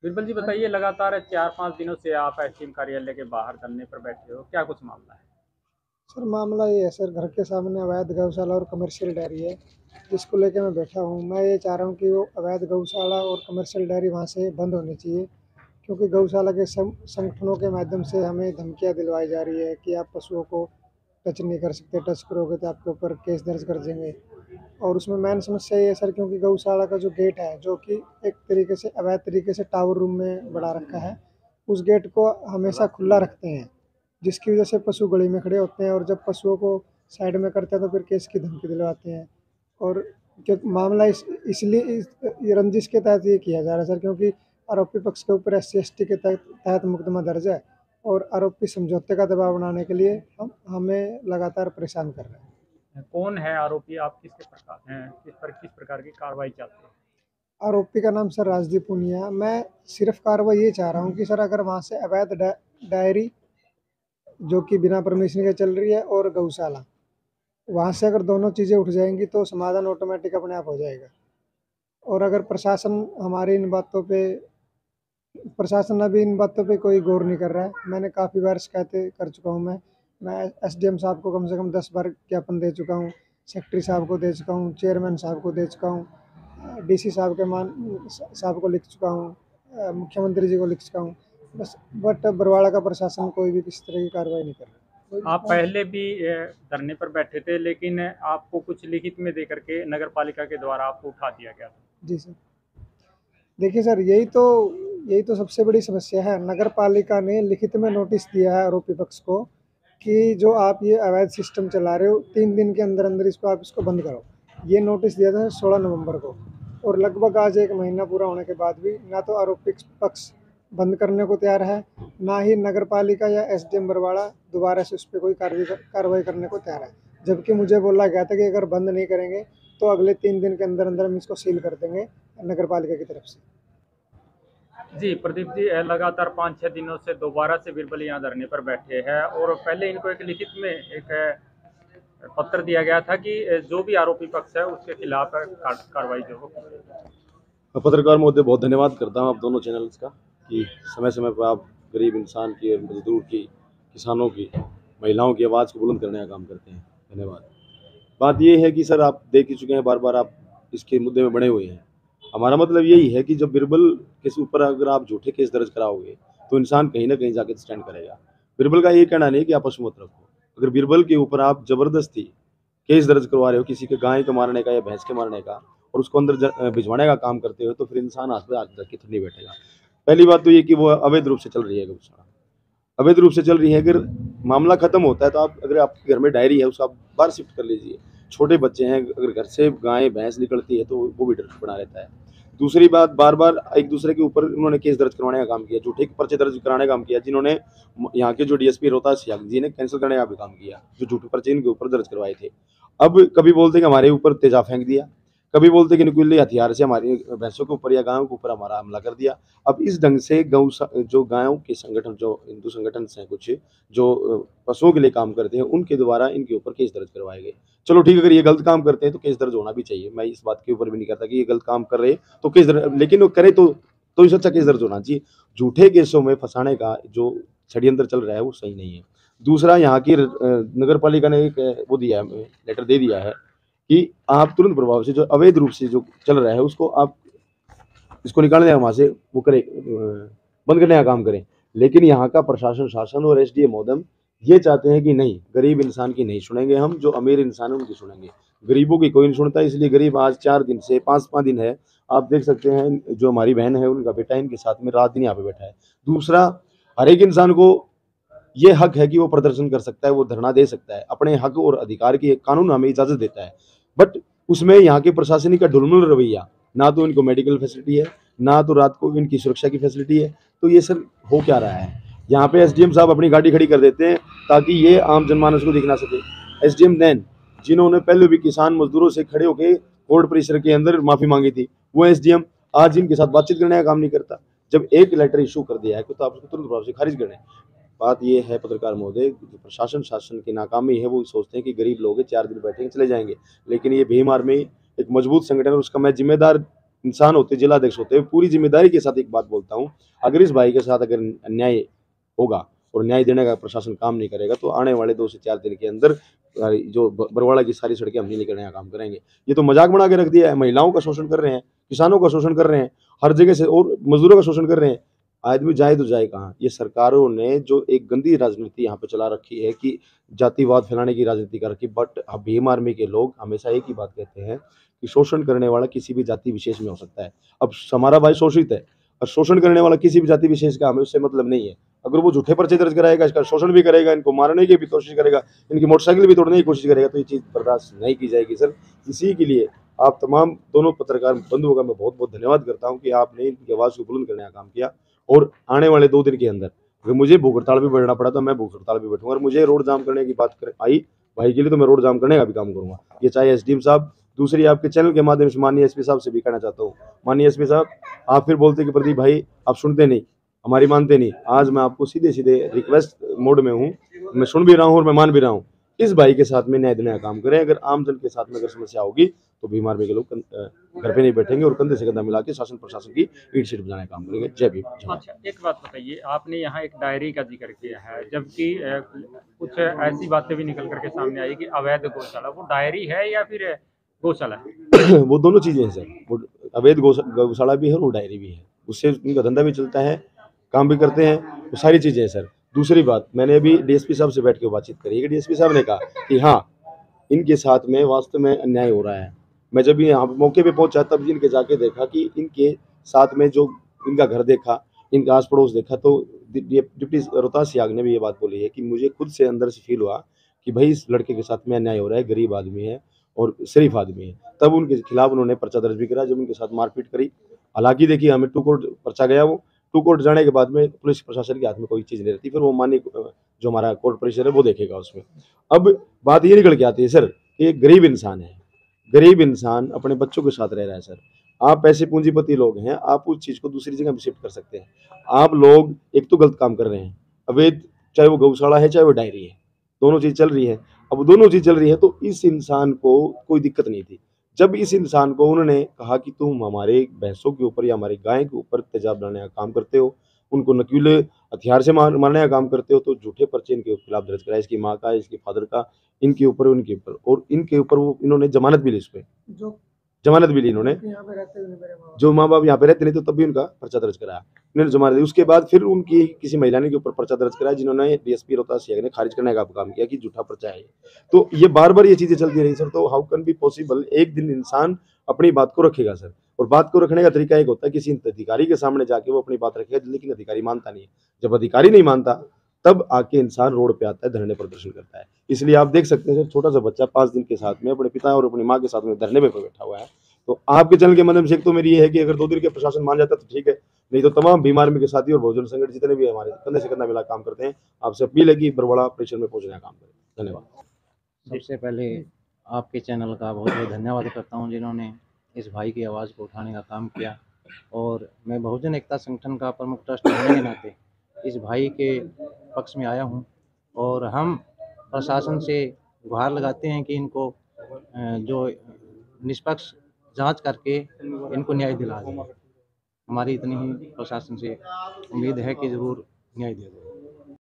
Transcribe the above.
बिरबल जी बताइए, लगातार 4-5 दिनों से आप एसडीएम कार्यालय के बाहर धरने पर बैठे हो, क्या कुछ मामला है? सर मामला ये है सर, घर के सामने अवैध गौशाला और कमर्शियल डेयरी है, जिसको लेके मैं बैठा हूँ। मैं ये चाह रहा हूँ कि वो अवैध गौशाला और कमर्शियल डेयरी वहाँ से बंद होनी चाहिए, क्योंकि गौशाला के संगठनों के माध्यम से हमें धमकियाँ दिलवाई जा रही है कि आप पशुओं को टच नहीं कर सकते, टच करोगे तो आपके ऊपर केस दर्ज कर देंगे। और उसमें मेन समस्या ये है सर, क्योंकि गौशाला का जो गेट है, जो कि एक तरीके से अवैध तरीके से टावर रूम में बढ़ा रखा है, उस गेट को हमेशा खुला रखते हैं, जिसकी वजह से पशु गली में खड़े होते हैं और जब पशुओं को साइड में करते हैं तो फिर केस की धमकी दिलवाते हैं। और जो मामला इसलिए ये रंजिश के तहत ये किया जा रहा है सर, क्योंकि आरोपी पक्ष के ऊपर SC/ST के तहत मुकदमा दर्ज है और आरोपी समझौते का दबाव बनाने के लिए हम हमें लगातार परेशान कर रहे हैं। कौन है आरोपी? आप किस प्रकार की कार्रवाई चाहते हैं? आरोपी का नाम सर राजदीप पुनिया। मैं सिर्फ कार्रवाई ये चाह रहा हूँ कि सर, अगर वहाँ से अवैध डायरी जो कि बिना परमिशन के चल रही है और गौशाला, वहाँ से अगर दोनों चीज़ें उठ जाएंगी तो समाधान ऑटोमेटिक अपने आप हो जाएगा। और अगर प्रशासन अभी इन बातों पे कोई गौर नहीं कर रहा है। मैंने काफ़ी बार शिकायतें कर चुका हूँ। मैं SDM साहब को कम से कम 10 बार ज्ञापन दे चुका हूँ, सेक्रेटरी साहब को दे चुका हूँ, चेयरमैन साहब को दे चुका हूँ, DC साहब के मान साहब को लिख चुका हूँ, मुख्यमंत्री जी को लिख चुका हूँ। बस बट बरवाड़ा का प्रशासन कोई भी किसी तरह की कार्रवाई नहीं कर आप रहा। पहले भी धरने पर बैठे थे, लेकिन आपको कुछ लिखित में देकर के नगर पालिका के द्वारा आपको उठा दिया गया था। जी सर। देखिए सर, यही तो सबसे बड़ी समस्या है। नगर पालिका ने लिखित में नोटिस दिया है आरोपी पक्ष को कि जो आप ये अवैध सिस्टम चला रहे हो, 3 दिन के अंदर अंदर इसको बंद करो। ये नोटिस दिया था 16 नवंबर को, और लगभग आज 1 महीना पूरा होने के बाद भी ना तो आरोपी पक्ष बंद करने को तैयार है, ना ही नगर पालिका या SDM बरवाड़ा दोबारा से उस पर कोई कार्रवाई करने को तैयार है। जबकि मुझे बोला गया था कि अगर बंद नहीं करेंगे तो अगले 3 दिन के अंदर अंदर हम इसको सील कर देंगे नगर पालिका की तरफ से। जी प्रदीप जी, लगातार 5-6 दिनों से दोबारा से बिरबल यहाँ धरने पर बैठे हैं, और पहले इनको एक लिखित में एक पत्र दिया गया था कि जो भी आरोपी पक्ष है उसके खिलाफ कार्रवाई जो हो। पत्रकार महोदय, बहुत धन्यवाद करता हूँ आप दोनों चैनल्स का कि समय समय पर आप गरीब इंसान की, मजदूर की, किसानों की, महिलाओं की आवाज़ को बुलंद करने का काम करते हैं। धन्यवाद। बात ये है कि सर, आप देख ही चुके हैं, बार बार आप इसके मुद्दे में बने हुए हैं। हमारा मतलब यही है कि जब बिरबल के ऊपर अगर आप झूठे केस दर्ज कराओगे तो इंसान कहीं ना कहीं जाके स्टैंड करेगा। बिरबल का ये कहना नहीं कि आप पशु मत रखो। अगर बिरबल के ऊपर आप जबरदस्ती केस दर्ज करवा रहे हो किसी के गाय के मारने का या भैंस के मारने का, और उसको अंदर भिजवाने का काम करते हो, तो फिर इंसान हाथ पे हाथ रख के तो नहीं बैठेगा। पहली बात तो ये कि वो अवैध रूप से चल रही है गौशाला, अवैध रूप से चल रही है। अगर मामला खत्म होता है तो आप, अगर आपके घर में डायरी है, उसको आप बाहर शिफ्ट कर लीजिए। छोटे बच्चे हैं, अगर घर से गाय भैंस निकलती है तो वो भी डर बना रहता है। दूसरी बात, बार बार एक दूसरे के ऊपर उन्होंने केस दर्ज करवाने का काम किया, झूठे पर्चे दर्ज कराने का काम किया, जिन्होंने यहाँ के जो DSP रोहतास सियाग जी ने कैंसिल करने का भी काम किया, जो झूठे पर्चे इनके ऊपर दर्ज करवाए थे। अब कभी बोलते कि हमारे ऊपर तेजाब फेंक दिया, कभी बोलते कि नुकीले हथियार से हमारी भैंसों के ऊपर या गायों के ऊपर हमारा हमला कर दिया। अब इस ढंग से जो गायों के संगठन, जो हिंदू संगठन हैं कुछ, जो पशुओं के लिए काम करते हैं, उनके द्वारा इनके ऊपर केस दर्ज करवाए गए। चलो ठीक है, अगर ये गलत काम करते हैं तो केस दर्ज होना भी चाहिए। मैं इस बात के ऊपर भी नहीं कहता कि ये गलत काम कर रहे तो केस दर्ज, लेकिन वो करे तो इससे अच्छा केस दर्ज होना चाहिए। झूठे केसों में फंसाने का जो षड्यंत्र चल रहा है वो सही नहीं है। दूसरा, यहाँ की नगर पालिका ने एक वो दिया है, लेटर दे दिया है कि आप तुरंत प्रभाव से जो अवैध रूप से जो चल रहा है उसको आप इसको निकालने का वहां से वो करें, बंद करने का काम करें। लेकिन यहाँ का प्रशासन, शासन और SDM महोदय ये चाहते हैं कि नहीं, गरीब इंसान की नहीं सुनेंगे हम, जो अमीर इंसान है उनकी सुनेंगे। गरीबों की कोई नहीं सुनता, इसलिए गरीब आज 4 दिन से 5-5 दिन है, आप देख सकते हैं, जो हमारी बहन है उनका बेटा इनके साथ में रात दिन यहाँ पे बैठा है। दूसरा, हर एक इंसान को ये हक है कि वो प्रदर्शन कर सकता है, वो धरना दे सकता है, अपने हक और अधिकार की कानून हमें इजाजत देता है। बट उसमें यहाँ के प्रशासनिक का ढुलमुल रवैया, ना तो इनको मेडिकल फैसिलिटी है, ना तो रात को इनकी सुरक्षा की फैसिलिटी है। तो ये सर हो क्या रहा है? यहाँ पे SDM साहब अपनी गाड़ी खड़ी कर देते हैं ताकि ये आम जनमानस को दिख ना सके। SDM नैन, जिन्होंने पहले भी किसान मजदूरों से खड़े होकर कोर्ट परिसर के अंदर माफी मांगी थी, वो SDM आज इनके साथ बातचीत करने का काम नहीं करता। जब एक लेटर इशू कर दिया है तो आप उसको तुरंत प्रभाव से खारिज करें। बात ये है पत्रकार महोदय, जो प्रशासन, शासन की नाकामी है, वो सोचते हैं कि गरीब लोग हैं, 4 दिन बैठेंगे चले जाएंगे। लेकिन ये भीम आर्मी एक मजबूत संगठन है, उसका मैं जिम्मेदार इंसान होते, जिलाध्यक्ष होते, पूरी जिम्मेदारी के साथ एक बात बोलता हूँ, अगर इस भाई के साथ अगर अन्याय होगा और न्याय देने का प्रशासन काम नहीं करेगा तो आने वाले 2 से 4 दिन के अंदर जो बरवाड़ा की सारी सड़कें हम नहीं करने का काम करेंगे। ये तो मजाक बना के रख दिया है, महिलाओं का शोषण कर रहे हैं, किसानों का शोषण कर रहे हैं, हर जगह से और मजदूरों का शोषण कर रहे हैं। आदमी जाए तो जाए कहाँ? ये सरकारों ने जो एक गंदी राजनीति यहाँ पे चला रखी है कि जातिवाद फैलाने की राजनीति कर रखी। बट भीम आर्मी के लोग हमेशा एक ही बात कहते हैं कि शोषण करने वाला किसी भी जाति विशेष में हो सकता है। अब हमारा भाई शोषित है और शोषण करने वाला किसी भी जाति विशेष का हमें उससे मतलब नहीं है। अगर वो झूठे पर्चे दर्ज कराएगा, इसका शोषण भी करेगा, इनको मारने की भी कोशिश करेगा, इनकी मोटरसाइकिल भी तोड़ने की कोशिश करेगा, तो ये चीज़ बर्दाश्त नहीं की जाएगी सर। इसी के लिए आप तमाम दोनों पत्रकार बंधुओं का मैं बहुत बहुत धन्यवाद करता हूँ कि आपने इनकी आवाज़ को बुलंद करने का काम किया। और आने वाले 2 दिन के अंदर अगर मुझे भूख हड़ताल भी बैठना पड़ा तो मैं भूख हड़ताल भी बैठूंगा, और मुझे रोड जाम करने की बात आई भाई के लिए तो मैं रोड जाम करने का भी काम करूंगा। ये चाहे एसडीएम साहब, दूसरी आपके चैनल के माध्यम से माननीय एसपी साहब से भी कहना चाहता हूँ, माननीय एसपी साहब आप फिर बोलते कि प्रदीप भाई आप सुनते नहीं, हमारी मानते नहीं। आज मैं आपको सीधे सीधे रिक्वेस्ट मोड में हूँ, मैं सुन भी रहा हूँ और मैं मान भी रहा हूँ। इस भाई के साथ में न्याय देने का काम करें। अगर आम जन के साथ में अगर समस्या होगी तो भीम आर्मी के लोग घर पे नहीं बैठेंगे और कंधे से कंधा मिला के शासन प्रशासन की ईट शीट बजाने का काम करेंगे। जय भीम। अच्छा, एक बात बताइए, आपने यहाँ एक डायरी का जिक्र किया है, जबकि कुछ ऐसी बातें भी निकल करके सामने आई कि अवैध गौशाला, वो डायरी है या फिर गौशाला है? वो दोनों चीजें हैं सर, वो अवैध गौशाला भी है और वो डायरी भी है, उससे उनका धंधा भी चलता है, काम भी करते हैं, वो सारी चीजें हैं सर। दूसरी बात, मैंने अभी डीएसपी साहब से बैठ के बातचीत करी है, डीएसपी साहब ने कहा कि हाँ इनके साथ में वास्तव में अन्याय हो रहा है। मैं जब यहाँ मौके पे पहुंचा तब इनके जाके देखा कि इनके साथ में जो इनका घर देखा, इनका आस पड़ोस देखा, तो डिप्टी रोहतास सियाग ने भी ये बात बोली है कि मुझे खुद से अंदर से फील हुआ कि भाई इस लड़के के साथ में अन्याय हो रहा है, गरीब आदमी है और शरीफ आदमी है। तब उनके खिलाफ उन्होंने पर्चा दर्ज भी करा, जब उनके साथ मारपीट करी। हालांकि देखिए हमें 2 कोर्ट पर्चा गया, वो 2 कोर्ट जाने के बाद में पुलिस प्रशासन के हाथ में कोई चीज़ नहीं रहती, फिर वो माननीय जो हमारा कोर्ट परिसर है वो देखेगा उसमें। अब बात ये निकल के आती है सर कि एक गरीब इंसान है, गरीब इंसान अपने बच्चों के साथ रह रहा है सर। आप ऐसे पूंजीपति लोग हैं, आप उस चीज़ को दूसरी जगह भी शिफ्ट कर सकते हैं। आप लोग एक तो गलत काम कर रहे हैं, अवैध, चाहे वो गौशाला है चाहे वो डायरी है, दोनों चीज़ चल रही है। अब दोनों चीज़ चल रही है तो इस इंसान को कोई दिक्कत नहीं थी। जब इस इंसान को उन्होंने कहा कि तुम हमारे भैंसों के ऊपर या हमारी गाय के ऊपर तेजाब डालने का काम करते हो, उनको नकीले हथियार से मारने का काम करते हो, तो झूठे पर्चे इनके खिलाफ दर्ज कराए, इसकी माँ का, इसके फादर का, इनके ऊपर, उनके ऊपर, और इनके ऊपर वो इन्होंने जमानत भी ली, इस पे जो जमानत भी ली इन्होंने। यहाँ पे रहते थे मेरे माँ जो माँ बाप यहाँ पे रहते नहीं तो तब भी उनका पर्चा दर्ज कराया, इन्होंने जमानत दी। उसके बाद फिर उनकी किसी महिला ने के ऊपर पर्चा दर्ज कराया, जिन्होंने डीएसपी रोहतास सियाग ने खारिज करने का काम किया कि झूठा पर्चा है। तो ये बार बार ये चीजें चलती रही सर। तो हाउ कैन बी पॉसिबल, एक दिन इंसान अपनी बात को रखेगा सर, और बात को रखने का तरीका एक होता है किसी अधिकारी के सामने जाके वो अपनी बात रखेगा, लेकिन अधिकारी मानता नहीं है। जब अधिकारी नहीं मानता तब आके इंसान रोड पे आता है, धरने प्रदर्शन करता है। इसलिए आप देख सकते हैं सर, छोटा सा बच्चा 5 दिन के साथ में अपने पिता और अपनी माँ के साथ में धरने पे बैठा हुआ है। तो आपके चैनल के माध्यम से एक तो मेरी ये है कि अगर 2 दिन के प्रशासन मान जाता तो ठीक है, नहीं तो तमाम भीम आर्मी के साथी और बहुजन संगठन जितने भी हमारे कंधे से कंधा मिला काम करते हैं, आपसे अपील है कि बरवाड़ा परिसर में पहुंचने का काम करें। धन्यवाद। सबसे पहले आपके चैनल का बहुत बहुत धन्यवाद करता हूं जिन्होंने इस भाई की आवाज़ को उठाने का काम किया, और मैं बहुजन एकता संगठन का प्रमुख ट्रस्ट होने के नाते इस भाई के पक्ष में आया हूं, और हम प्रशासन से गुहार लगाते हैं कि इनको जो निष्पक्ष जांच करके इनको न्याय दिला दें। हमारी इतनी ही प्रशासन से उम्मीद है कि ज़रूर न्याय दिया जाएगा।